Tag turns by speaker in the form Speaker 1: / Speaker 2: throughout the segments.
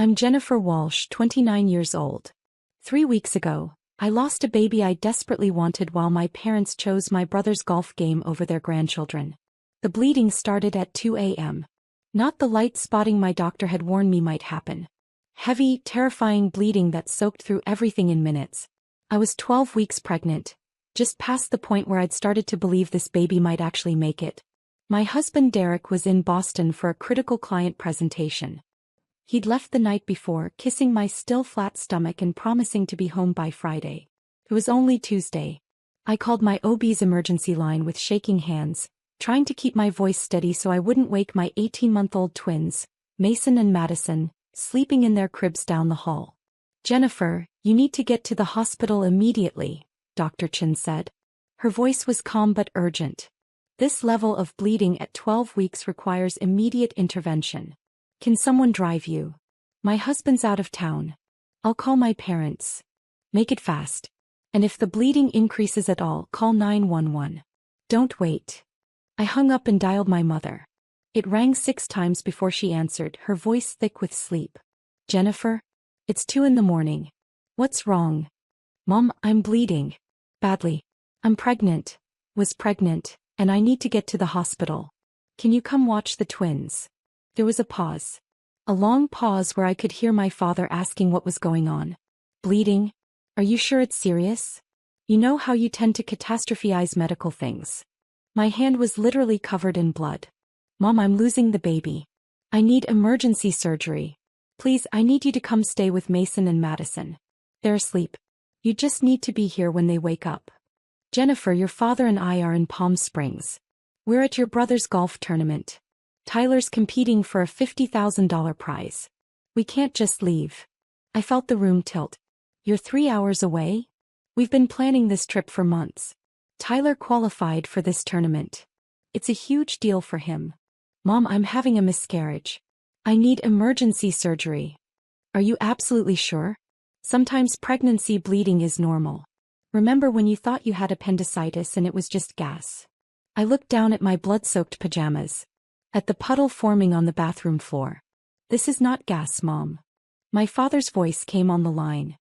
Speaker 1: I'm Jennifer Walsh, 29 years old. 3 weeks ago, I lost a baby I desperately wanted while my parents chose my brother's golf game over their grandchildren. The bleeding started at 2 a.m. Not the light spotting my doctor had warned me might happen. Heavy, terrifying bleeding that soaked through everything in minutes. I was 12 weeks pregnant, just past the point where I'd started to believe this baby might actually make it. My husband Derek was in Boston for a critical client presentation. He'd left the night before, kissing my still flat stomach and promising to be home by Friday. It was only Tuesday. I called my OB's emergency line with shaking hands, trying to keep my voice steady so I wouldn't wake my 18-month-old twins, Mason and Madison, sleeping in their cribs down the hall. "Jennifer, you need to get to the hospital immediately," Dr. Chin said. Her voice was calm but urgent. "This level of bleeding at 12 weeks requires immediate intervention. Can someone drive you? My husband's out of town. I'll call my parents. Make it fast. And if the bleeding increases at all, call 911. Don't wait." I hung up and dialed my mother. It rang 6 times before she answered, her voice thick with sleep. "Jennifer? It's 2 in the morning. What's wrong?" "Mom, I'm bleeding. Badly. I'm pregnant. Was pregnant, and I need to get to the hospital. Can you come watch the twins?" There was a pause. A long pause where I could hear my father asking what was going on. "Bleeding? Are you sure it's serious? You know how you tend to catastrophize medical things." My hand was literally covered in blood. "Mom, I'm losing the baby. I need emergency surgery. Please, I need you to come stay with Mason and Madison. They're asleep. You just need to be here when they wake up. Jennifer, your father and I are in Palm Springs. We're at your brother's golf tournament. Tyler's competing for a $50,000 prize. We can't just leave." I felt the room tilt. "You're 3 hours away? We've been planning this trip for months. Tyler qualified for this tournament. It's a huge deal for him. Mom, I'm having a miscarriage. I need emergency surgery." "Are you absolutely sure? Sometimes pregnancy bleeding is normal. Remember when you thought you had appendicitis and it was just gas?" I looked down at my blood-soaked pajamas. At the puddle forming on the bathroom floor. "This is not gas, Mom." My father's voice came on the line.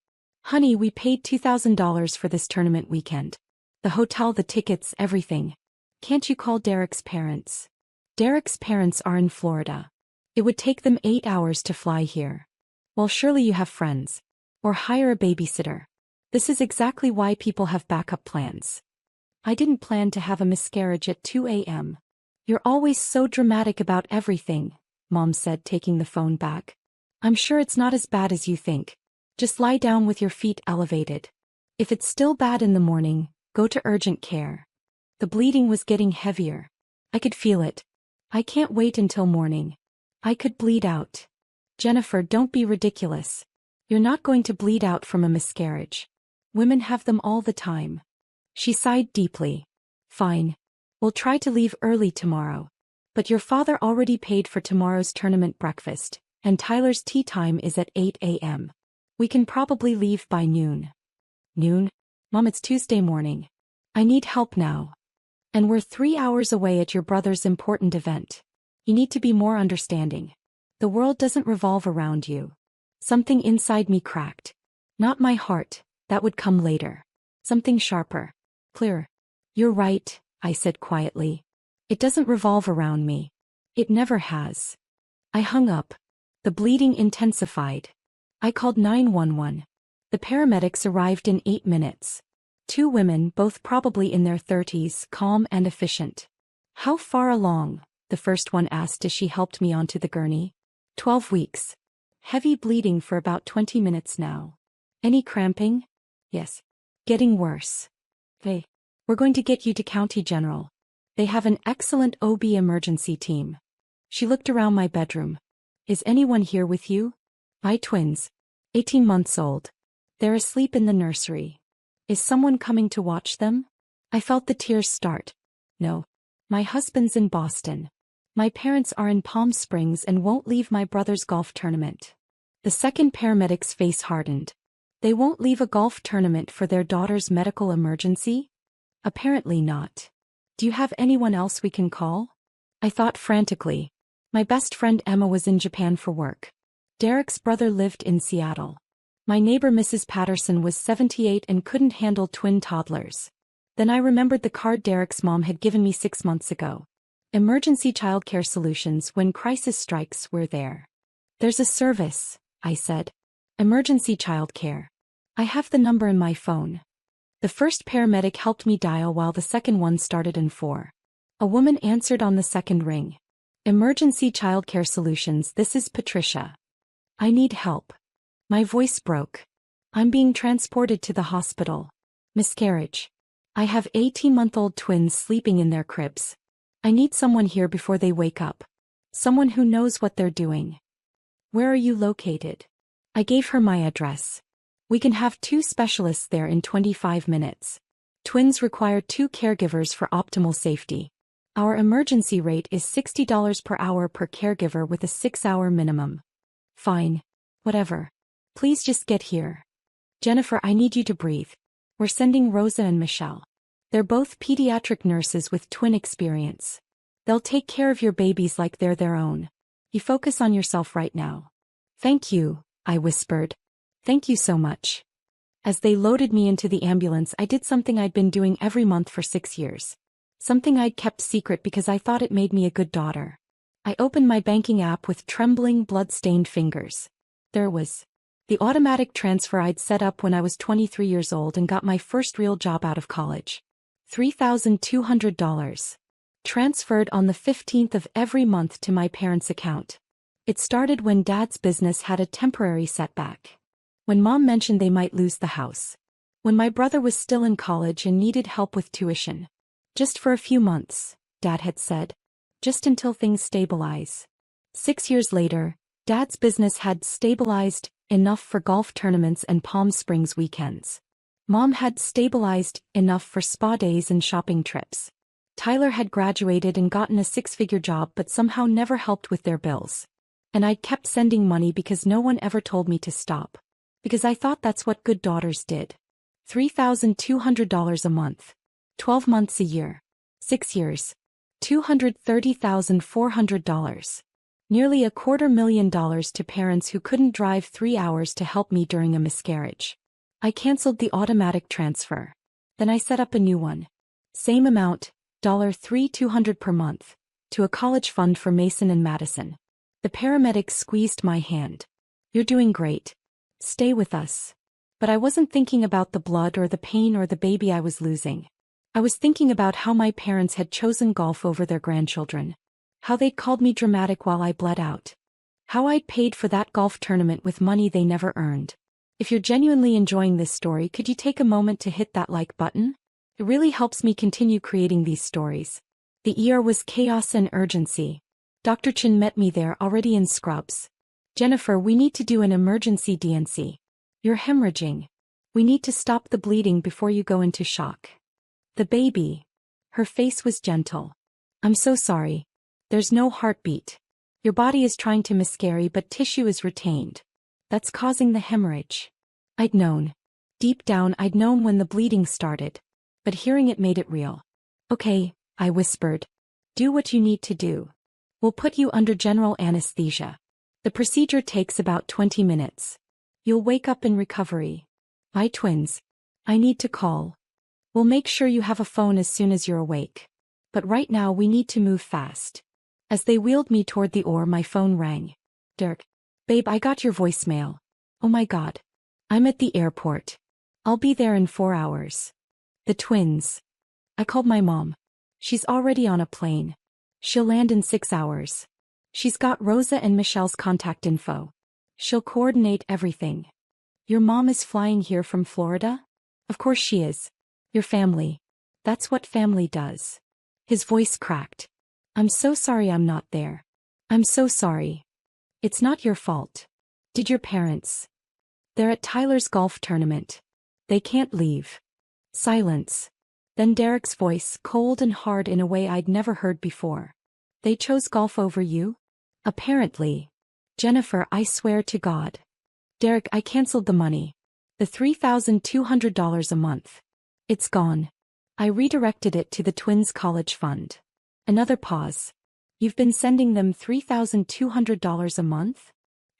Speaker 1: "Honey, we paid $2,000 for this tournament weekend. The hotel, the tickets, everything. Can't you call Derek's parents?" "Derek's parents are in Florida. It would take them 8 hours to fly here." "Well, surely you have friends. Or hire a babysitter. This is exactly why people have backup plans." "I didn't plan to have a miscarriage at 2 a.m. "You're always so dramatic about everything," Mom said, taking the phone back. "I'm sure it's not as bad as you think. Just lie down with your feet elevated. If it's still bad in the morning, go to urgent care." The bleeding was getting heavier. I could feel it. "I can't wait until morning. I could bleed out." "Jennifer, don't be ridiculous. You're not going to bleed out from a miscarriage. Women have them all the time." She sighed deeply. "Fine. We'll try to leave early tomorrow. But your father already paid for tomorrow's tournament breakfast, and Tyler's tea time is at 8 a.m. We can probably leave by noon." "Noon? Mom, it's Tuesday morning. I need help now. And we're 3 hours away at your brother's important event. You need to be more understanding. The world doesn't revolve around you." Something inside me cracked. Not my heart, that would come later. Something sharper. Clearer. "You're right," I said quietly. "It doesn't revolve around me. It never has." I hung up. The bleeding intensified. I called 911. The paramedics arrived in 8 minutes. 2 women, both probably in their 30s, calm and efficient. "How far along?" the first one asked as she helped me onto the gurney. 12 weeks. Heavy bleeding for about 20 minutes now. "Any cramping?" "Yes. Getting worse." "We're going to get you to County General. They have an excellent OB emergency team." She looked around my bedroom. "Is anyone here with you?" "My twins. 18 months old. They're asleep in the nursery." "Is someone coming to watch them?" I felt the tears start. "No. My husband's in Boston. My parents are in Palm Springs and won't leave my brother's golf tournament." The second paramedic's face hardened. "They won't leave a golf tournament for their daughter's medical emergency?" "Apparently not. Do you have anyone else we can call?" I thought frantically. My best friend Emma was in Japan for work. Derek's brother lived in Seattle. My neighbor Mrs. Patterson was 78 and couldn't handle twin toddlers. Then I remembered the card Derek's mom had given me 6 months ago. Emergency childcare solutions. When crisis strikes, we're there. There's a service, I said. Emergency childcare. I have the number in my phone. The first paramedic helped me dial while the second one started in 4. A woman answered on the second ring. Emergency childcare solutions. This is Patricia. I need help. My voice broke. I'm being transported to the hospital. Miscarriage. I have 18-month-old twins sleeping in their cribs. I need someone here before they wake up. Someone who knows what they're doing. Where are you located? I gave her my address. We can have 2 specialists there in 25 minutes. Twins require 2 caregivers for optimal safety. Our emergency rate is $60 per hour per caregiver with a 6-hour minimum. Fine. Whatever. Please just get here. Jennifer, I need you to breathe. We're sending Rosa and Michelle. They're both pediatric nurses with twin experience. They'll take care of your babies like they're their own. You focus on yourself right now. Thank you, I whispered. Thank you so much. As they loaded me into the ambulance, I did something I'd been doing every month for 6 years. Something I'd kept secret because I thought it made me a good daughter. I opened my banking app with trembling, blood-stained fingers. There was the automatic transfer I'd set up when I was 23 years old and got my first real job out of college. $3,200. Transferred on the 15th of every month to my parents' account. It started when Dad's business had a temporary setback. When Mom mentioned they might lose the house. When my brother was still in college and needed help with tuition. Just for a few months, Dad had said. Just until things stabilize. 6 years later, Dad's business had stabilized enough for golf tournaments and Palm Springs weekends. Mom had stabilized enough for spa days and shopping trips. Tyler had graduated and gotten a 6-figure job but somehow never helped with their bills. And I'd kept sending money because no one ever told me to stop. Because I thought that's what good daughters did. $3,200 a month. 12 months a year. 6 years. $230,400. Nearly $250,000 to parents who couldn't drive 3 hours to help me during a miscarriage. I canceled the automatic transfer. Then I set up a new one. Same amount, $3,200 per month, to a college fund for Mason and Madison. The paramedic squeezed my hand. You're doing great. Stay with us. But I wasn't thinking about the blood or the pain or the baby I was losing. I was thinking about how my parents had chosen golf over their grandchildren. How they'd called me dramatic while I bled out. How I'd paid for that golf tournament with money they never earned. If you're genuinely enjoying this story, could you take a moment to hit that like button? It really helps me continue creating these stories. The ER was chaos and urgency. Dr. Chin met me there already in scrubs. Jennifer, we need to do an emergency DNC. You're hemorrhaging. We need to stop the bleeding before you go into shock. The baby. Her face was gentle. I'm so sorry. There's no heartbeat. Your body is trying to miscarry but tissue is retained. That's causing the hemorrhage. I'd known. Deep down I'd known when the bleeding started. But hearing it made it real. Okay, I whispered. Do what you need to do. We'll put you under general anesthesia. The procedure takes about 20 minutes. You'll wake up in recovery. Bye twins. I need to call. We'll make sure you have a phone as soon as you're awake. But right now we need to move fast. As they wheeled me toward the OR, my phone rang. Dirk. Babe, I got your voicemail. Oh my God. I'm at the airport. I'll be there in 4 hours. The twins. I called my mom. She's already on a plane. She'll land in 6 hours. She's got Rosa and Michelle's contact info. She'll coordinate everything. Your mom is flying here from Florida? Of course she is. Your family. That's what family does. His voice cracked. I'm so sorry I'm not there. I'm so sorry. It's not your fault. Did your parents? They're at Tyler's golf tournament. They can't leave. Silence. Then Derek's voice, cold and hard in a way I'd never heard before. They chose golf over you? Apparently. Jennifer, I swear to God. Derek, I canceled the money. The $3,200 a month. It's gone. I redirected it to the twins' college fund. Another pause. You've been sending them $3,200 a month?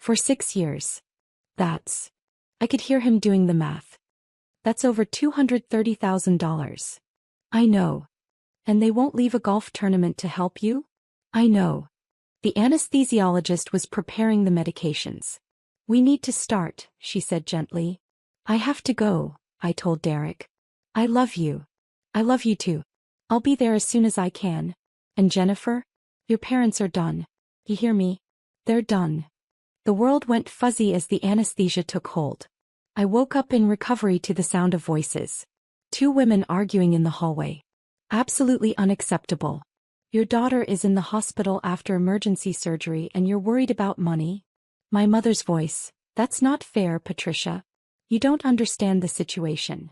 Speaker 1: For 6 years. That's. I could hear him doing the math. That's over $230,000. I know. And they won't leave a golf tournament to help you? I know. The anesthesiologist was preparing the medications. We need to start, she said gently. I have to go, I told Derek. I love you. I love you too. I'll be there as soon as I can. And Jennifer? Your parents are done. You hear me? They're done. The world went fuzzy as the anesthesia took hold. I woke up in recovery to the sound of voices. 2 women arguing in the hallway. Absolutely unacceptable. Your daughter is in the hospital after emergency surgery and you're worried about money? My mother's voice. That's not fair, Patricia. You don't understand the situation.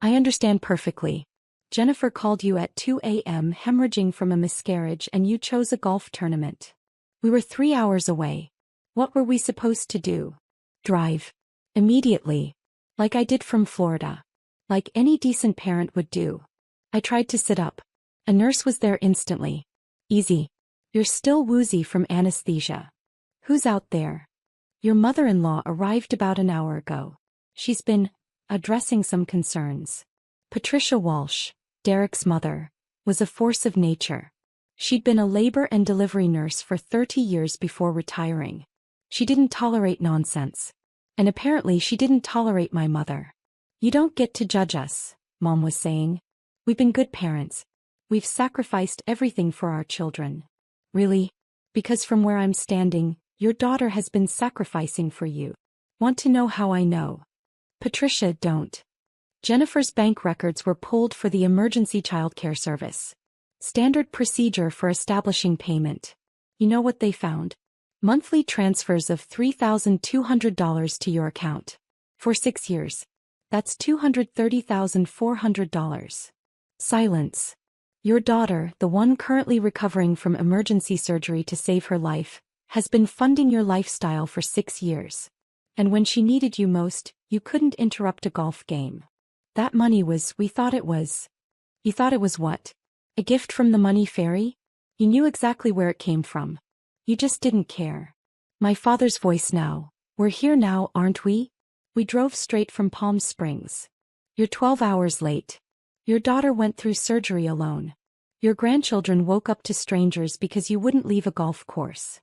Speaker 1: I understand perfectly. Jennifer called you at 2 a.m. hemorrhaging from a miscarriage and you chose a golf tournament. We were 3 hours away. What were we supposed to do? Drive. Immediately. Like I did from Florida. Like any decent parent would do. I tried to sit up. A nurse was there instantly. Easy. You're still woozy from anesthesia. Who's out there? Your mother-in-law arrived about an hour ago. She's been addressing some concerns. Patricia Walsh, Derek's mother, was a force of nature. She'd been a labor and delivery nurse for 30 years before retiring. She didn't tolerate nonsense. And apparently she didn't tolerate my mother. You don't get to judge us, Mom was saying. We've been good parents. We've sacrificed everything for our children. Really? Because from where I'm standing, your daughter has been sacrificing for you. Want to know how I know? Patricia, don't. Jennifer's bank records were pulled for the emergency childcare service. Standard procedure for establishing payment. You know what they found? Monthly transfers of $3,200 to your account. For 6 years. That's $230,400. Silence. Your daughter, the one currently recovering from emergency surgery to save her life, has been funding your lifestyle for 6 years. And when she needed you most, you couldn't interrupt a golf game. That money was, we thought it was. You thought it was what? A gift from the money fairy? You knew exactly where it came from. You just didn't care. My father's voice now. We're here now, aren't we? We drove straight from Palm Springs. You're 12 hours late. Your daughter went through surgery alone. Your grandchildren woke up to strangers because you wouldn't leave a golf course.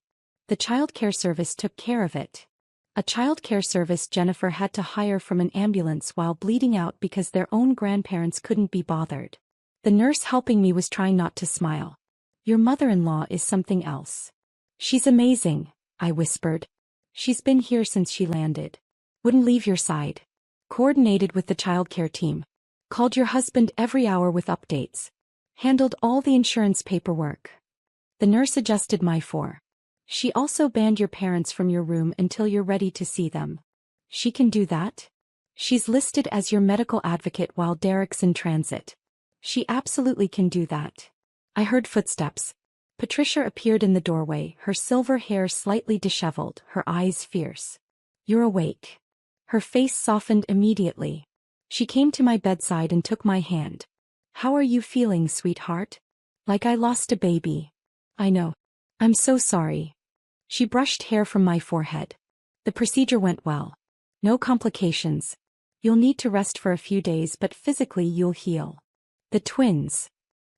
Speaker 1: The childcare service took care of it. A childcare service Jennifer had to hire from an ambulance while bleeding out because their own grandparents couldn't be bothered. The nurse helping me was trying not to smile. Your mother-in-law is something else. She's amazing, I whispered. She's been here since she landed. Wouldn't leave your side. Coordinated with the childcare team. Called your husband every hour with updates. Handled all the insurance paperwork. The nurse adjusted my fore. She also banned your parents from your room until you're ready to see them. She can do that? She's listed as your medical advocate while Derek's in transit. She absolutely can do that. I heard footsteps. Patricia appeared in the doorway, her silver hair slightly disheveled, her eyes fierce. You're awake. Her face softened immediately. She came to my bedside and took my hand. How are you feeling, sweetheart? Like I lost a baby. I know. I'm so sorry. She brushed hair from my forehead. The procedure went well. No complications. You'll need to rest for a few days, but physically you'll heal. The twins.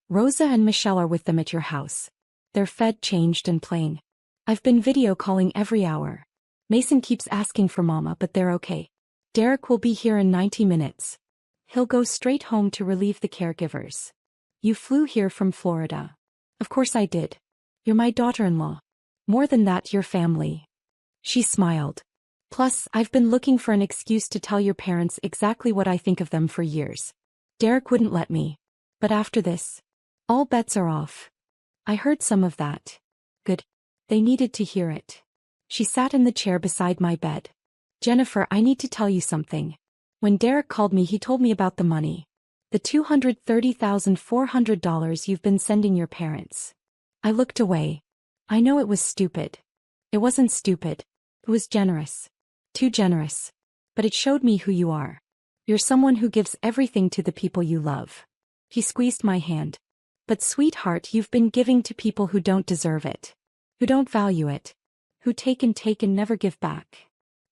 Speaker 1: Rosa and Michelle are with them at your house. They're fed, changed and playing. I've been video calling every hour. Mason keeps asking for Mama, but they're okay. Derek will be here in 90 minutes. He'll go straight home to relieve the caregivers. You flew here from Florida. Of course I did. You're my daughter-in-law. More than that, your family. She smiled. Plus, I've been looking for an excuse to tell your parents exactly what I think of them for years. Derek wouldn't let me. But after this, all bets are off. I heard some of that. Good. They needed to hear it. She sat in the chair beside my bed. Jennifer, I need to tell you something. When Derek called me, he told me about the money. The $230,400 you've been sending your parents. I looked away. I know it was stupid. It wasn't stupid. It was generous. Too generous. But it showed me who you are. You're someone who gives everything to the people you love. He squeezed my hand. But sweetheart, you've been giving to people who don't deserve it. Who don't value it. who take and never give back.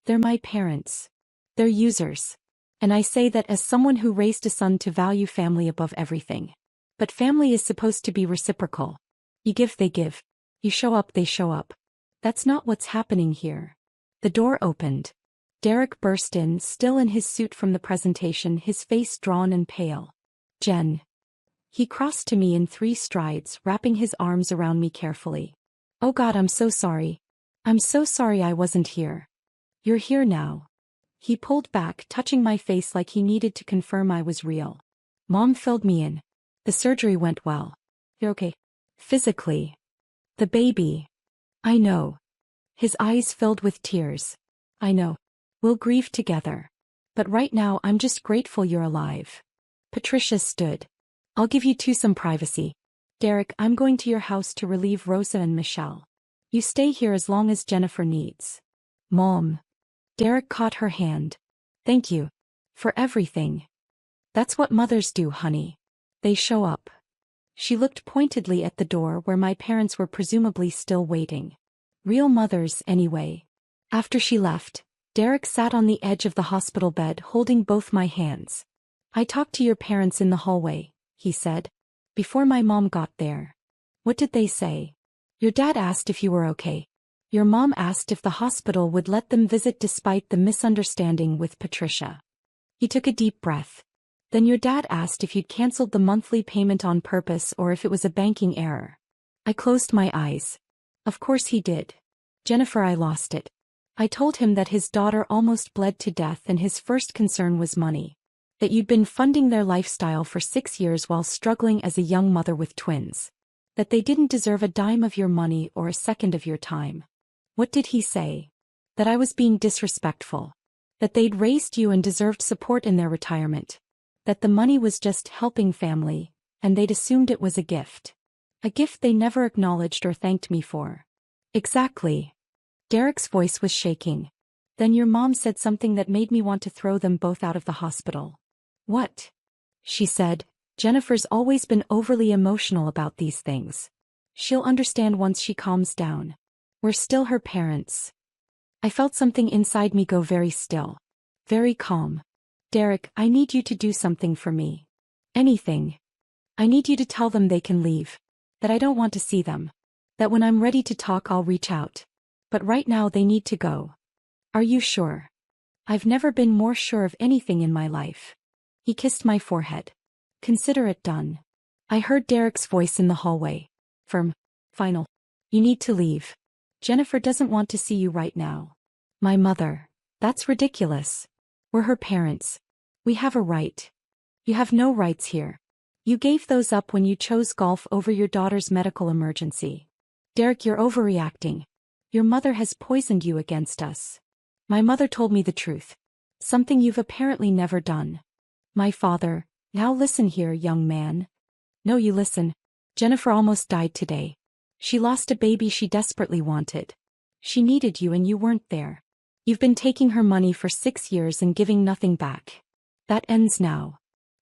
Speaker 1: They're my parents. They're users. And I say that as someone who raised a son to value family above everything. But family is supposed to be reciprocal. You give, they give. You show up, they show up. That's not what's happening here. The door opened. Derek burst in, still in his suit from the presentation, his face drawn and pale. Jen. He crossed to me in 3 strides, wrapping his arms around me carefully. Oh God, I'm so sorry. I'm so sorry I wasn't here. You're here now. He pulled back, touching my face like he needed to confirm I was real. Mom filled me in. The surgery went well. You're okay. Physically. The baby. I know. His eyes filled with tears. I know. We'll grieve together. But right now I'm just grateful you're alive. Patricia stood. I'll give you two some privacy. Derek, I'm going to your house to relieve Rosa and Michelle. You stay here as long as Jennifer needs. Mom. Derek caught her hand. Thank you. For everything. That's what mothers do, honey. They show up. She looked pointedly at the door where my parents were presumably still waiting. Real mothers, anyway. After she left, Derek sat on the edge of the hospital bed holding both my hands. I talked to your parents in the hallway, he said. Before my mom got there. What did they say? Your dad asked if you were okay. Your mom asked if the hospital would let them visit despite the misunderstanding with Patricia. He took a deep breath. Then your dad asked if you'd canceled the monthly payment on purpose or if it was a banking error. I closed my eyes. Of course he did. Jennifer, I lost it. I told him that his daughter almost bled to death and his first concern was money. That you'd been funding their lifestyle for 6 years while struggling as a young mother with twins. That they didn't deserve a dime of your money or a second of your time. What did he say? That I was being disrespectful. That they'd raised you and deserved support in their retirement. That the money was just helping family, and they'd assumed it was a gift. A gift they never acknowledged or thanked me for. Exactly. Derek's voice was shaking. Then your mom said something that made me want to throw them both out of the hospital. What? She said, Jennifer's always been overly emotional about these things. She'll understand once she calms down. We're still her parents. I felt something inside me go very still. Very calm. Derek, I need you to do something for me. Anything. I need you to tell them they can leave. That I don't want to see them. That when I'm ready to talk I'll reach out. But right now they need to go. Are you sure? I've never been more sure of anything in my life. He kissed my forehead. Consider it done. I heard Derek's voice in the hallway. Firm. Final. You need to leave. Jennifer doesn't want to see you right now. My mother. That's ridiculous. We're her parents. We have a right. You have no rights here. You gave those up when you chose golf over your daughter's medical emergency. Derek, you're overreacting. Your mother has poisoned you against us. My mother told me the truth. Something you've apparently never done. My father. Now listen here, young man. No, you listen. Jennifer almost died today. She lost a baby she desperately wanted. She needed you and you weren't there. You've been taking her money for 6 years and giving nothing back. That ends now.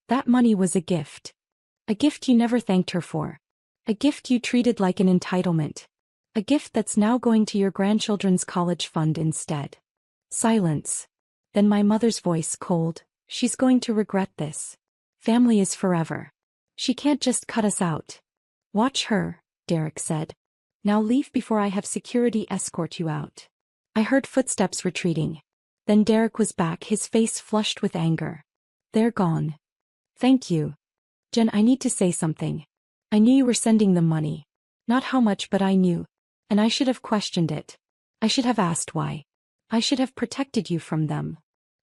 Speaker 1: That money was a gift. A gift you never thanked her for. A gift you treated like an entitlement. A gift that's now going to your grandchildren's college fund instead. Silence. Then my mother's voice, cold. She's going to regret this. Family is forever. She can't just cut us out. Watch her, Derek said. Now leave before I have security escort you out. I heard footsteps retreating. Then Derek was back, his face flushed with anger. They're gone. Thank you. Jen, I need to say something. I knew you were sending them money. Not how much, but I knew. And I should have questioned it. I should have asked why. I should have protected you from them.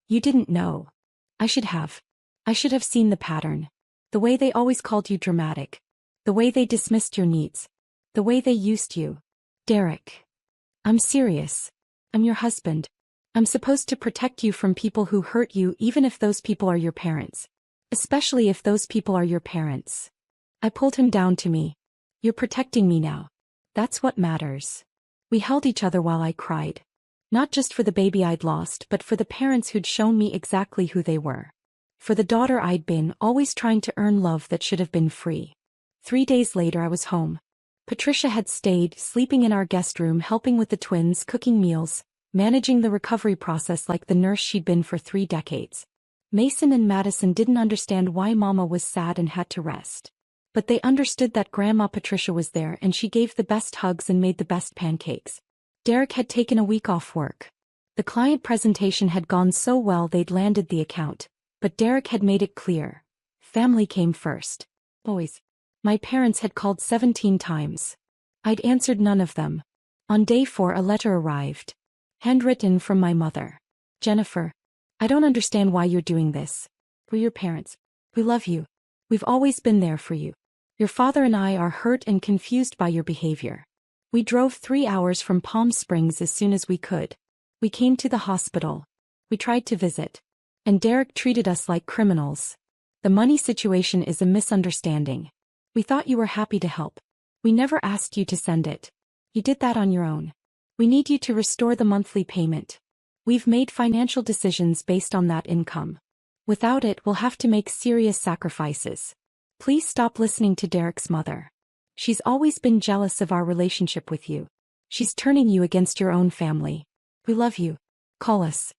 Speaker 1: You didn't know. I should have. I should have seen the pattern. The way they always called you dramatic. The way they dismissed your needs. The way they used you. Derek. I'm serious. I'm your husband. I'm supposed to protect you from people who hurt you, even if those people are your parents. Especially if those people are your parents. I pulled him down to me. You're protecting me now. That's what matters. We held each other while I cried. Not just for the baby I'd lost, but for the parents who'd shown me exactly who they were. For the daughter I'd been, always trying to earn love that should have been free. 3 days later I was home. Patricia had stayed, sleeping in our guest room, helping with the twins, cooking meals, managing the recovery process like the nurse she'd been for 3 decades. Mason and Madison didn't understand why Mama was sad and had to rest. But they understood that Grandma Patricia was there and she gave the best hugs and made the best pancakes. Derek had taken a week off work. The client presentation had gone so well they'd landed the account, but Derek had made it clear. Family came first. Boys. My parents had called 17 times. I'd answered none of them. On day 4 a letter arrived. Handwritten from my mother. Jennifer. I don't understand why you're doing this. We're your parents. We love you. We've always been there for you. Your father and I are hurt and confused by your behavior. We drove 3 hours from Palm Springs as soon as we could. We came to the hospital. We tried to visit. And Derek treated us like criminals. The money situation is a misunderstanding. We thought you were happy to help. We never asked you to send it. You did that on your own. We need you to restore the monthly payment. We've made financial decisions based on that income. Without it, we'll have to make serious sacrifices. Please stop listening to Derek's mother. She's always been jealous of our relationship with you. She's turning you against your own family. We love you. Call us.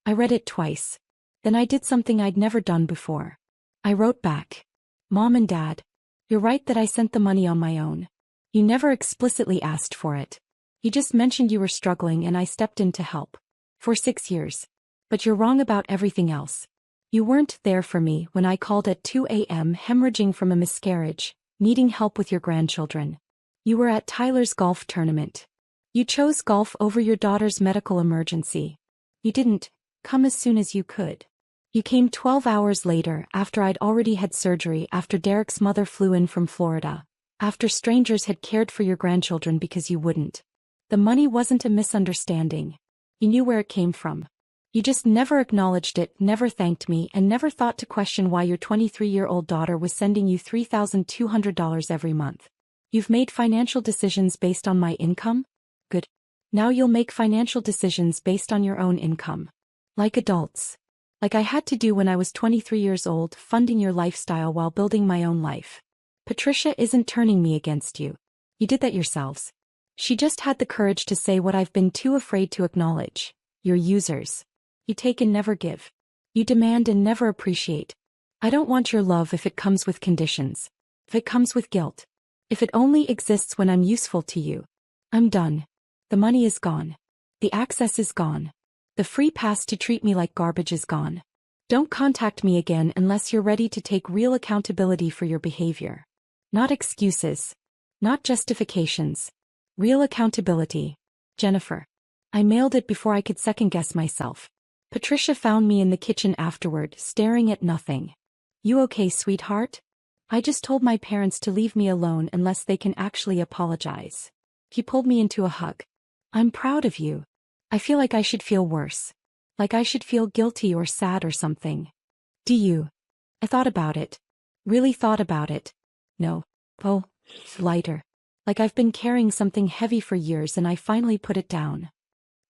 Speaker 1: I read it twice. Then I did something I'd never done before. I wrote back. Mom and Dad. You're right that I sent the money on my own. You never explicitly asked for it. You just mentioned you were struggling and I stepped in to help. For 6 years. But you're wrong about everything else. You weren't there for me when I called at 2 a.m. hemorrhaging from a miscarriage, needing help with your grandchildren. You were at Tyler's golf tournament. You chose golf over your daughter's medical emergency. You didn't come as soon as you could. You came 12 hours later after I'd already had surgery, after Derek's mother flew in from Florida, after strangers had cared for your grandchildren because you wouldn't. The money wasn't a misunderstanding. You knew where it came from. You just never acknowledged it, never thanked me, and never thought to question why your 23-year-old daughter was sending you $3,200 every month. You've made financial decisions based on my income? Good. Now you'll make financial decisions based on your own income. Like adults. Like I had to do when I was 23 years old, funding your lifestyle while building my own life. Patricia isn't turning me against you. You did that yourselves. She just had the courage to say what I've been too afraid to acknowledge. You're users. You take and never give. You demand and never appreciate. I don't want your love if it comes with conditions. If it comes with guilt. If it only exists when I'm useful to you. I'm done. The money is gone. The access is gone. The free pass to treat me like garbage is gone. Don't contact me again unless you're ready to take real accountability for your behavior. Not excuses. Not justifications. Real accountability. Jennifer. I mailed it before I could second-guess myself. Patricia found me in the kitchen afterward, staring at nothing. You okay, sweetheart? I just told my parents to leave me alone unless they can actually apologize. He pulled me into a hug. I'm proud of you. I feel like I should feel worse. Like I should feel guilty or sad or something. Do you? I thought about it. Really thought about it. No. Oh, lighter. Like I've been carrying something heavy for years and I finally put it down.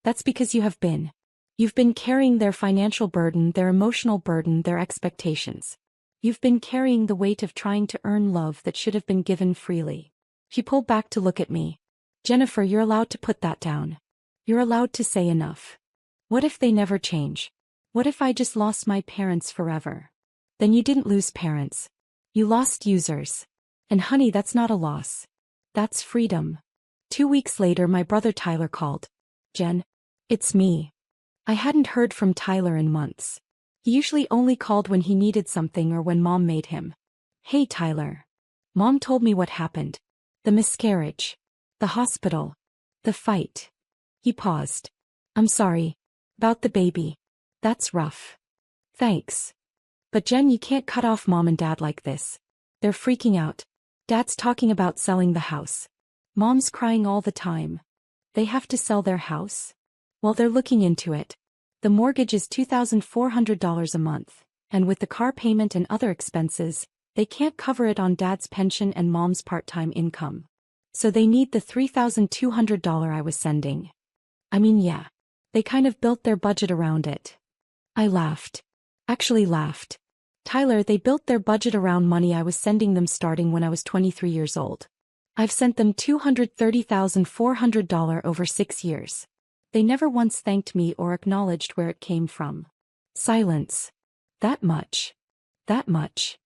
Speaker 1: That's because you have been. You've been carrying their financial burden, their emotional burden, their expectations. You've been carrying the weight of trying to earn love that should have been given freely. She pulled back to look at me. Jennifer, you're allowed to put that down. You're allowed to say enough. What if they never change? What if I just lost my parents forever? Then you didn't lose parents. You lost users. And honey, that's not a loss. That's freedom. 2 weeks later, my brother Tyler called. Jen. It's me. I hadn't heard from Tyler in months. He usually only called when he needed something or when Mom made him. Hey Tyler. Mom told me what happened. The miscarriage. The hospital. The fight. He paused. I'm sorry. About the baby. That's rough. Thanks. But Jen, you can't cut off Mom and Dad like this. They're freaking out. Dad's talking about selling the house. Mom's crying all the time. They have to sell their house? Well, they're looking into it. The mortgage is $2,400 a month, and with the car payment and other expenses, they can't cover it on Dad's pension and Mom's part-time income. So they need the $3,200 I was sending. I mean, yeah. They kind of built their budget around it. I laughed. Actually laughed. Tyler, they built their budget around money I was sending them starting when I was 23 years old. I've sent them $230,400 over 6 years. They never once thanked me or acknowledged where it came from. Silence. That much. That much.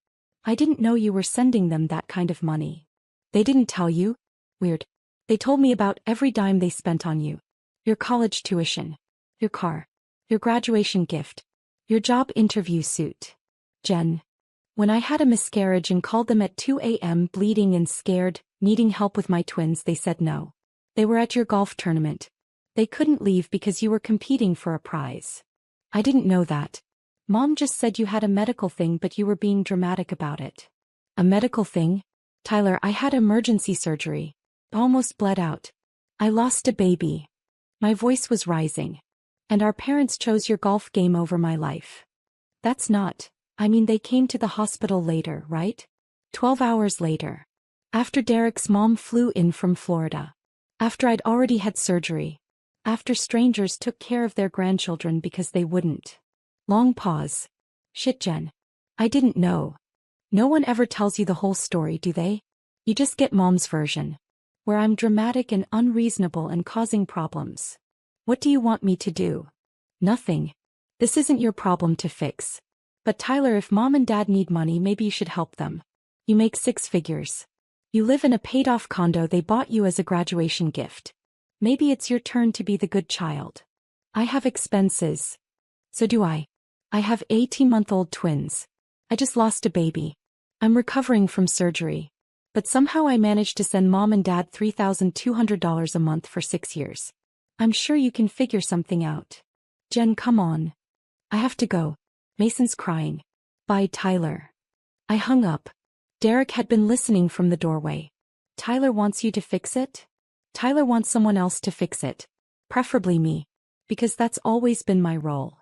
Speaker 1: I didn't know you were sending them that kind of money. They didn't tell you? Weird. They told me about every dime they spent on you. Your college tuition. Your car. Your graduation gift. Your job interview suit. Jen. When I had a miscarriage and called them at 2 a.m. bleeding and scared, needing help with my twins, they said no. They were at your golf tournament. They couldn't leave because you were competing for a prize. I didn't know that. Mom just said you had a medical thing, but you were being dramatic about it. A medical thing? Tyler, I had emergency surgery. Almost bled out. I lost a baby. My voice was rising. And our parents chose your golf game over my life. That's not, they came to the hospital later, right? 12 hours later. After Derek's mom flew in from Florida. After I'd already had surgery. After strangers took care of their grandchildren because they wouldn't. Long pause. Shit, Jen. I didn't know. No one ever tells you the whole story, do they? You just get mom's version. Where I'm dramatic and unreasonable and causing problems. What do you want me to do? Nothing. This isn't your problem to fix. But Tyler, if mom and dad need money, maybe you should help them. You make 6 figures. You live in a paid-off condo they bought you as a graduation gift. Maybe it's your turn to be the good child. I have expenses. So do I. I have 18-month-old twins. I just lost a baby. I'm recovering from surgery. But somehow I managed to send mom and dad $3,200 a month for 6 years. I'm sure you can figure something out. Jen, come on. I have to go. Mason's crying. Bye, Tyler. I hung up. Derek had been listening from the doorway. Tyler wants you to fix it? Tyler wants someone else to fix it. Preferably me. Because that's always been my role.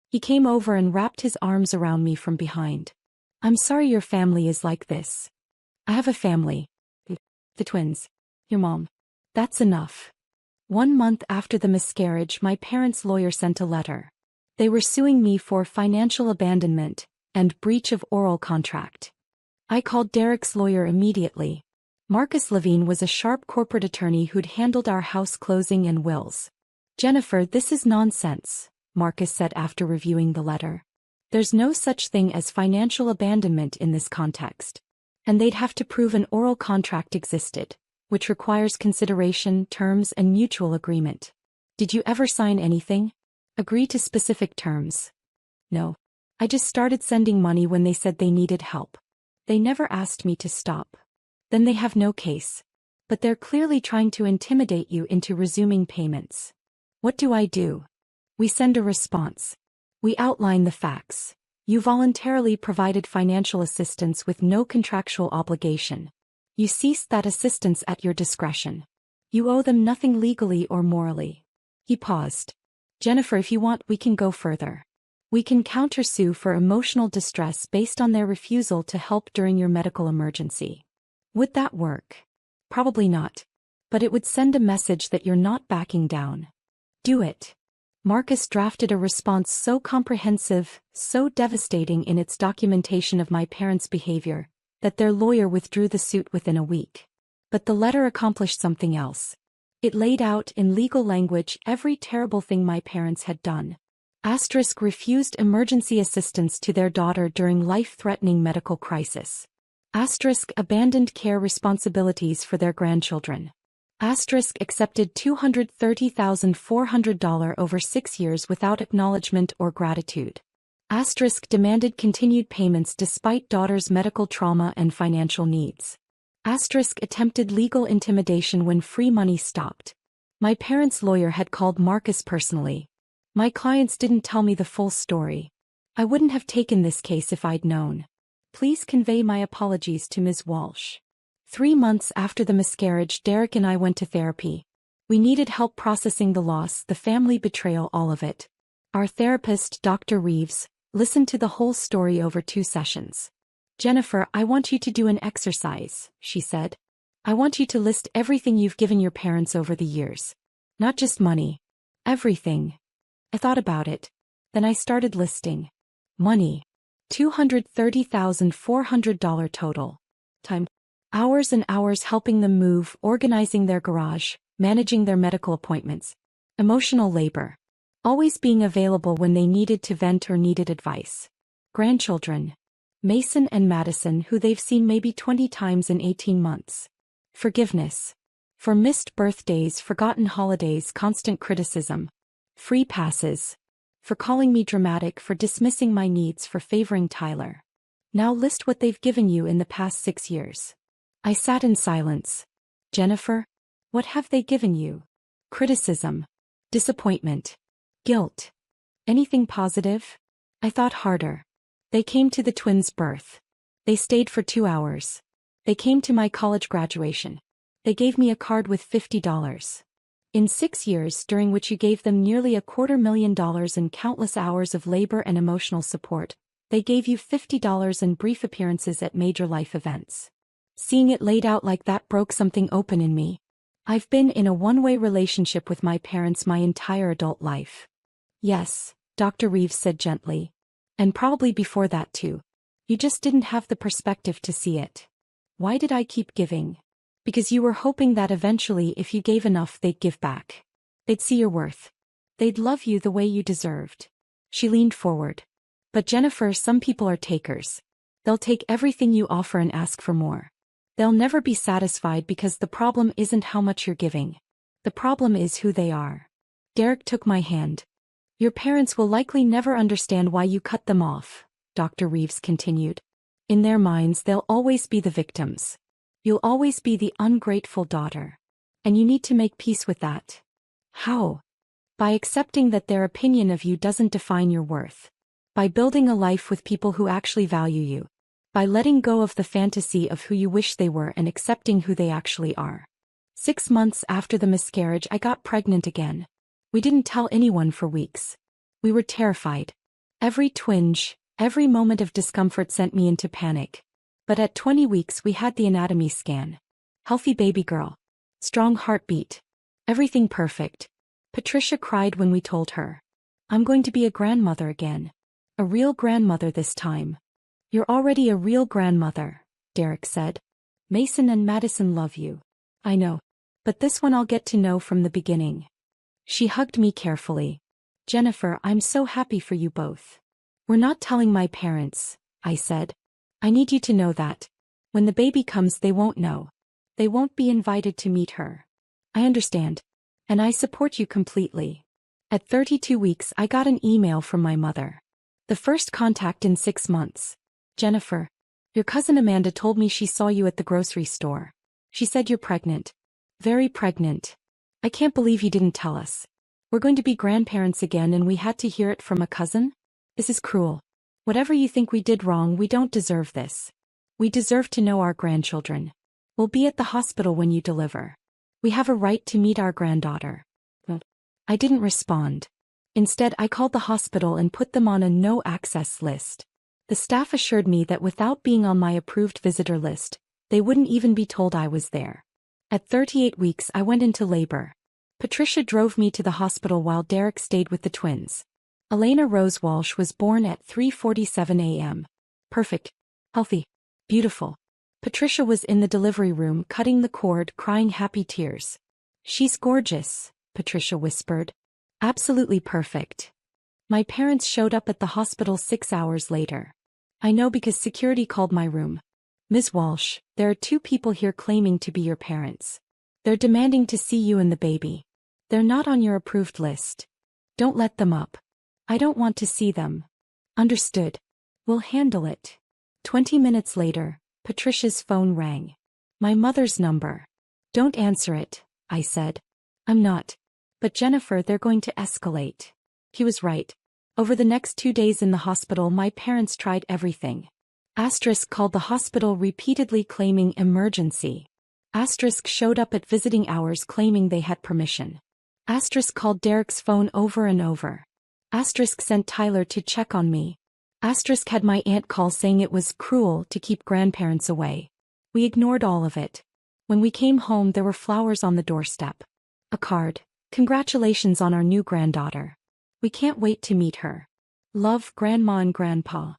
Speaker 1: He came over and wrapped his arms around me from behind. I'm sorry your family is like this. I have a family. The twins. Your mom. That's enough. 1 month after the miscarriage, my parents' lawyer sent a letter. They were suing me for financial abandonment and breach of oral contract. I called Derek's lawyer immediately. Marcus Levine was a sharp corporate attorney who'd handled our house closing and wills. Jennifer, this is nonsense, Marcus said after reviewing the letter. There's no such thing as financial abandonment in this context. And they'd have to prove an oral contract existed, which requires consideration, terms, and mutual agreement. Did you ever sign anything? Agree to specific terms? No. I just started sending money when they said they needed help. They never asked me to stop. Then they have no case. But they're clearly trying to intimidate you into resuming payments. What do I do? We send a response. We outline the facts. You voluntarily provided financial assistance with no contractual obligation. You ceased that assistance at your discretion. You owe them nothing legally or morally. He paused. Jennifer, if you want, we can go further. We can countersue for emotional distress based on their refusal to help during your medical emergency. Would that work? Probably not. But it would send a message that you're not backing down. Do it. Marcus drafted a response so comprehensive, so devastating in its documentation of my parents' behavior, that their lawyer withdrew the suit within a week. But the letter accomplished something else. It laid out in legal language every terrible thing my parents had done. Asterisk refused emergency assistance to their daughter during life-threatening medical crisis. Asterisk abandoned care responsibilities for their grandchildren. Asterisk accepted $230,400 over 6 years without acknowledgement or gratitude. Asterisk demanded continued payments despite daughter's medical trauma and financial needs. Asterisk attempted legal intimidation when free money stopped. My parents' lawyer had called Marcus personally. My clients didn't tell me the full story. I wouldn't have taken this case if I'd known. Please convey my apologies to Ms. Walsh. 3 months after the miscarriage, Derek and I went to therapy. We needed help processing the loss, the family betrayal, all of it. Our therapist, Dr. Reeves, listened to the whole story over 2 sessions. Jennifer, I want you to do an exercise, she said. I want you to list everything you've given your parents over the years. Not just money. Everything. I thought about it. Then I started listing. Money. $230,400 total. Time. Hours and hours helping them move, organizing their garage, managing their medical appointments. Emotional labor. Always being available when they needed to vent or needed advice. Grandchildren. Mason and Madison, who they've seen maybe 20 times in 18 months. Forgiveness. For missed birthdays, forgotten holidays, constant criticism. Free passes. For calling me dramatic, for dismissing my needs, for favoring Tyler. Now list what they've given you in the past 6 years. I sat in silence. Jennifer? What have they given you? Criticism. Disappointment. Guilt. Anything positive? I thought harder. They came to the twins' birth. They stayed for 2 hours. They came to my college graduation. They gave me a card with $50. In 6 years, during which you gave them nearly $250,000 and countless hours of labor and emotional support, they gave you $50 in brief appearances at major life events. Seeing it laid out like that broke something open in me. I've been in a one-way relationship with my parents my entire adult life. Yes, Dr. Reeves said gently. And probably before that too. You just didn't have the perspective to see it. Why did I keep giving? Because you were hoping that eventually if you gave enough they'd give back. They'd see your worth. They'd love you the way you deserved. She leaned forward. But Jennifer, some people are takers. They'll take everything you offer and ask for more. They'll never be satisfied because the problem isn't how much you're giving. The problem is who they are. Derek took my hand. Your parents will likely never understand why you cut them off, Dr. Reeves continued. In their minds they'll always be the victims. You'll always be the ungrateful daughter. And you need to make peace with that. How? By accepting that their opinion of you doesn't define your worth. By building a life with people who actually value you. By letting go of the fantasy of who you wish they were and accepting who they actually are. 6 months after the miscarriage, I got pregnant again. We didn't tell anyone for weeks. We were terrified. Every twinge, every moment of discomfort sent me into panic. But at 20 weeks we had the anatomy scan. Healthy baby girl. Strong heartbeat. Everything perfect. Patricia cried when we told her. I'm going to be a grandmother again. A real grandmother this time. You're already a real grandmother, Derek said. Mason and Madison love you. I know. But this one I'll get to know from the beginning. She hugged me carefully. Jennifer, I'm so happy for you both. We're not telling my parents, I said. I need you to know that. When the baby comes they won't know. They won't be invited to meet her. I understand. And I support you completely. At 32 weeks I got an email from my mother. The first contact in 6 months. Jennifer, your cousin Amanda told me she saw you at the grocery store. She said you're pregnant. Very pregnant. I can't believe you didn't tell us. We're going to be grandparents again and we had to hear it from a cousin? This is cruel. Whatever you think we did wrong, we don't deserve this. We deserve to know our grandchildren. We'll be at the hospital when you deliver. We have a right to meet our granddaughter. I didn't respond. Instead, I called the hospital and put them on a no-access list. The staff assured me that without being on my approved visitor list, they wouldn't even be told I was there. At 38 weeks I went into labor. Patricia drove me to the hospital while Derek stayed with the twins. Elena Rose Walsh was born at 3:47 a.m. Perfect. Healthy. Beautiful. Patricia was in the delivery room cutting the cord, crying happy tears. She's gorgeous, Patricia whispered. Absolutely perfect. My parents showed up at the hospital 6 hours later. I know because security called my room. Ms. Walsh, there are 2 people here claiming to be your parents. They're demanding to see you and the baby. They're not on your approved list. Don't let them up. I don't want to see them. Understood. We'll handle it. 20 minutes later, Patricia's phone rang. My mother's number. Don't answer it, I said. I'm not. But Jennifer, they're going to escalate. He was right. Over the next 2 days in the hospital my parents tried everything. Asterisk called the hospital repeatedly claiming emergency. Asterisk showed up at visiting hours claiming they had permission. Asterisk called Derek's phone over and over. Asterisk sent Tyler to check on me. Asterisk had my aunt call saying it was cruel to keep grandparents away. We ignored all of it. When we came home there were flowers on the doorstep. A card. Congratulations on our new granddaughter. We can't wait to meet her. Love, Grandma and Grandpa.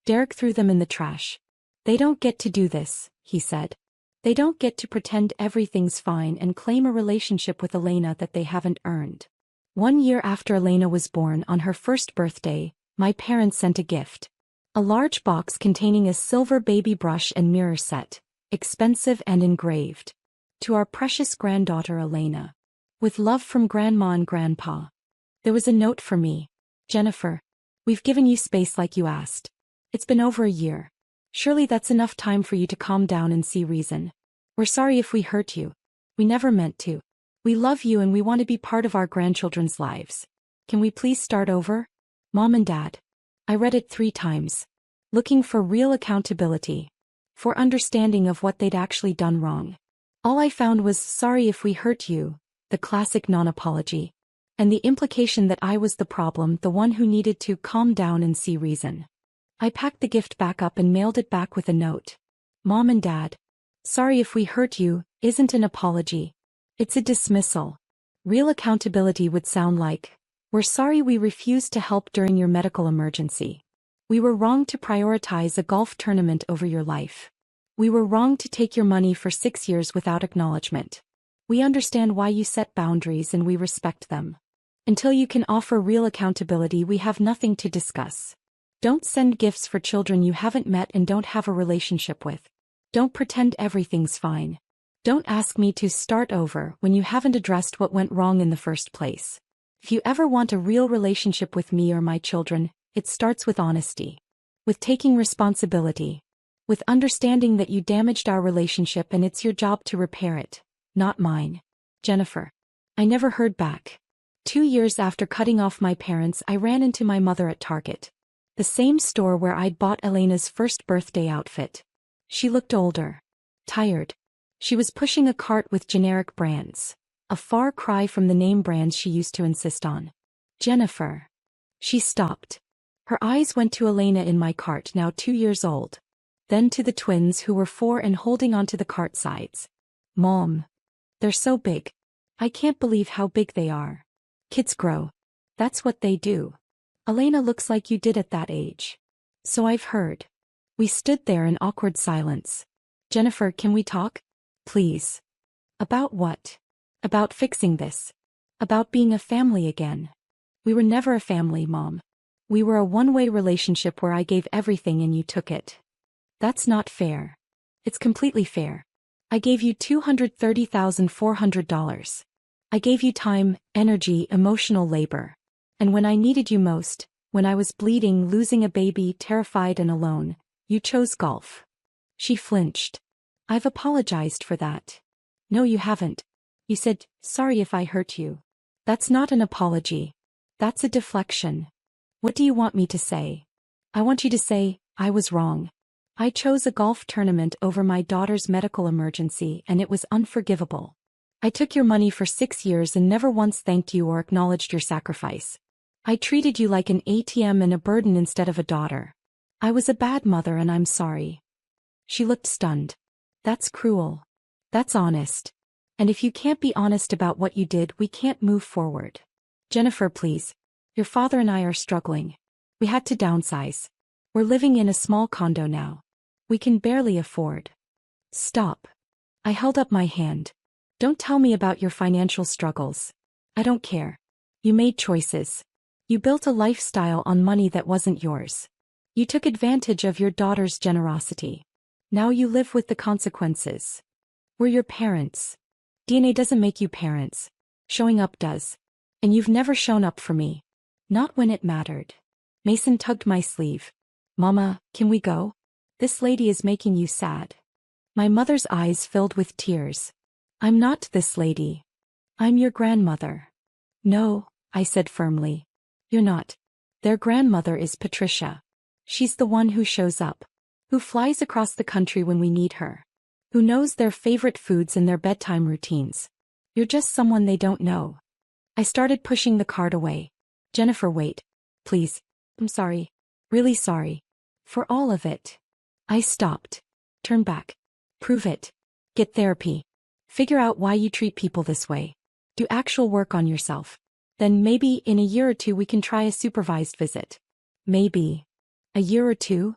Speaker 1: Derek threw them in the trash. They don't get to do this, he said. They don't get to pretend everything's fine and claim a relationship with Elena that they haven't earned. 1 year after Elena was born on her first birthday, my parents sent a gift. A large box containing a silver baby brush and mirror set, expensive and engraved. To our precious granddaughter Elena. With love from Grandma and Grandpa. There was a note for me. Jennifer, we've given you space like you asked. It's been over a year. Surely that's enough time for you to calm down and see reason. We're sorry if we hurt you. We never meant to. We love you and we want to be part of our grandchildren's lives. Can we please start over? Mom and Dad. I read it 3 times. Looking for real accountability. For understanding of what they'd actually done wrong. All I found was sorry if we hurt you, the classic non-apology. And the implication that I was the problem, the one who needed to calm down and see reason. I packed the gift back up and mailed it back with a note. Mom and Dad. Sorry if we hurt you, isn't an apology. It's a dismissal. Real accountability would sound like, we're sorry we refused to help during your medical emergency. We were wrong to prioritize a golf tournament over your life. We were wrong to take your money for 6 years without acknowledgement. We understand why you set boundaries and we respect them. Until you can offer real accountability, we have nothing to discuss. Don't send gifts for children you haven't met and don't have a relationship with. Don't pretend everything's fine. Don't ask me to start over when you haven't addressed what went wrong in the first place. If you ever want a real relationship with me or my children, it starts with honesty. With taking responsibility. With understanding that you damaged our relationship and it's your job to repair it, not mine. Jennifer. I never heard back. 2 years after cutting off my parents, I ran into my mother at Target. The same store where I'd bought Elena's first birthday outfit. She looked older. Tired. She was pushing a cart with generic brands. A far cry from the name brands she used to insist on. Jennifer. She stopped. Her eyes went to Elena in my cart, now 2 years old. Then to the twins who were 4 and holding onto the cart sides. Mom. They're so big. I can't believe how big they are. Kids grow. That's what they do. Elena looks like you did at that age. So I've heard. We stood there in awkward silence. Jennifer, can we talk? Please. About what? About fixing this. About being a family again. We were never a family, Mom. We were a one-way relationship where I gave everything and you took it. That's not fair. It's completely fair. I gave you $230,400. I gave you time, energy, emotional labor. And when I needed you most, when I was bleeding, losing a baby, terrified and alone, you chose golf. She flinched. I've apologized for that. No, you haven't. You said, sorry if I hurt you. That's not an apology. That's a deflection. What do you want me to say? I want you to say, I was wrong. I chose a golf tournament over my daughter's medical emergency and it was unforgivable. I took your money for 6 years and never once thanked you or acknowledged your sacrifice. I treated you like an ATM and a burden instead of a daughter. I was a bad mother and I'm sorry. She looked stunned. That's cruel. That's honest. And if you can't be honest about what you did, we can't move forward. Jennifer, please. Your father and I are struggling. We had to downsize. We're living in a small condo now. We can barely afford. Stop. I held up my hand. Don't tell me about your financial struggles. I don't care. You made choices. You built a lifestyle on money that wasn't yours. You took advantage of your daughter's generosity. Now you live with the consequences. We're your parents. DNA doesn't make you parents. Showing up does. And you've never shown up for me. Not when it mattered. Mason tugged my sleeve. Mama, can we go? This lady is making you sad. My mother's eyes filled with tears. I'm not this lady. I'm your grandmother. No, I said firmly. You're not. Their grandmother is Patricia. She's the one who shows up. Who flies across the country when we need her. Who knows their favorite foods and their bedtime routines. You're just someone they don't know. I started pushing the cart away. Jennifer, wait. Please. I'm sorry. Really sorry. For all of it. I stopped. Turn back. Prove it. Get therapy. Figure out why you treat people this way. Do actual work on yourself. Then maybe in a year or 2 we can try a supervised visit. Maybe. A year or 2?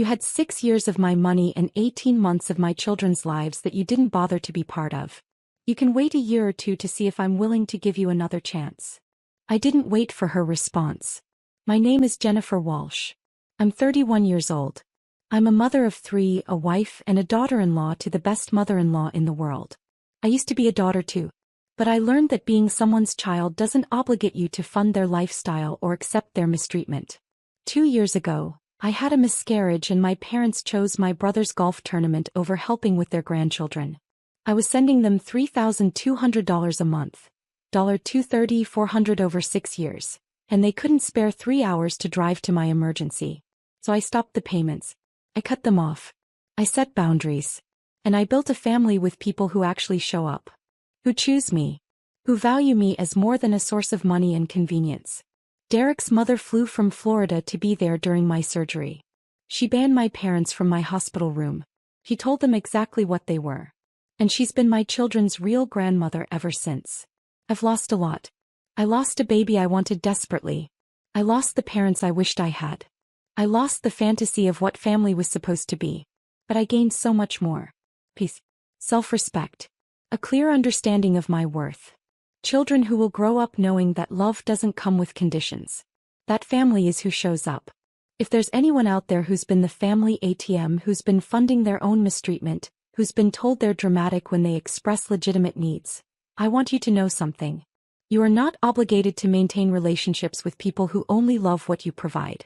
Speaker 1: You had 6 years of my money and 18 months of my children's lives that you didn't bother to be part of. You can wait a year or two to see if I'm willing to give you another chance. I didn't wait for her response. My name is Jennifer Walsh. I'm 31 years old. I'm a mother of 3, a wife and a daughter-in-law to the best mother-in-law in the world. I used to be a daughter too. But I learned that being someone's child doesn't obligate you to fund their lifestyle or accept their mistreatment. 2 years ago, I had a miscarriage and my parents chose my brother's golf tournament over helping with their grandchildren. I was sending them $3,200 a month, $230, $400 over 6 years, and they couldn't spare 3 hours to drive to my emergency. So I stopped the payments. I cut them off. I set boundaries. And I built a family with people who actually show up. Who choose me. Who value me as more than a source of money and convenience. Derek's mother flew from Florida to be there during my surgery. She banned my parents from my hospital room. She told them exactly what they were. And she's been my children's real grandmother ever since. I've lost a lot. I lost a baby I wanted desperately. I lost the parents I wished I had. I lost the fantasy of what family was supposed to be. But I gained so much more. Peace. Self-respect. A clear understanding of my worth. Children who will grow up knowing that love doesn't come with conditions. That family is who shows up. If there's anyone out there who's been the family ATM, who's been funding their own mistreatment, who's been told they're dramatic when they express legitimate needs, I want you to know something. You are not obligated to maintain relationships with people who only love what you provide.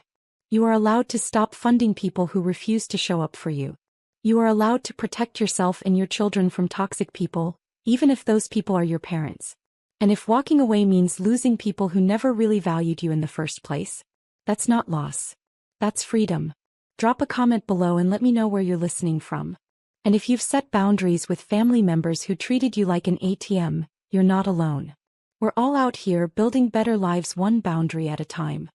Speaker 1: You are allowed to stop funding people who refuse to show up for you. You are allowed to protect yourself and your children from toxic people, even if those people are your parents. And if walking away means losing people who never really valued you in the first place, that's not loss. That's freedom. Drop a comment below and let me know where you're listening from. And if you've set boundaries with family members who treated you like an ATM, you're not alone. We're all out here building better lives one boundary at a time.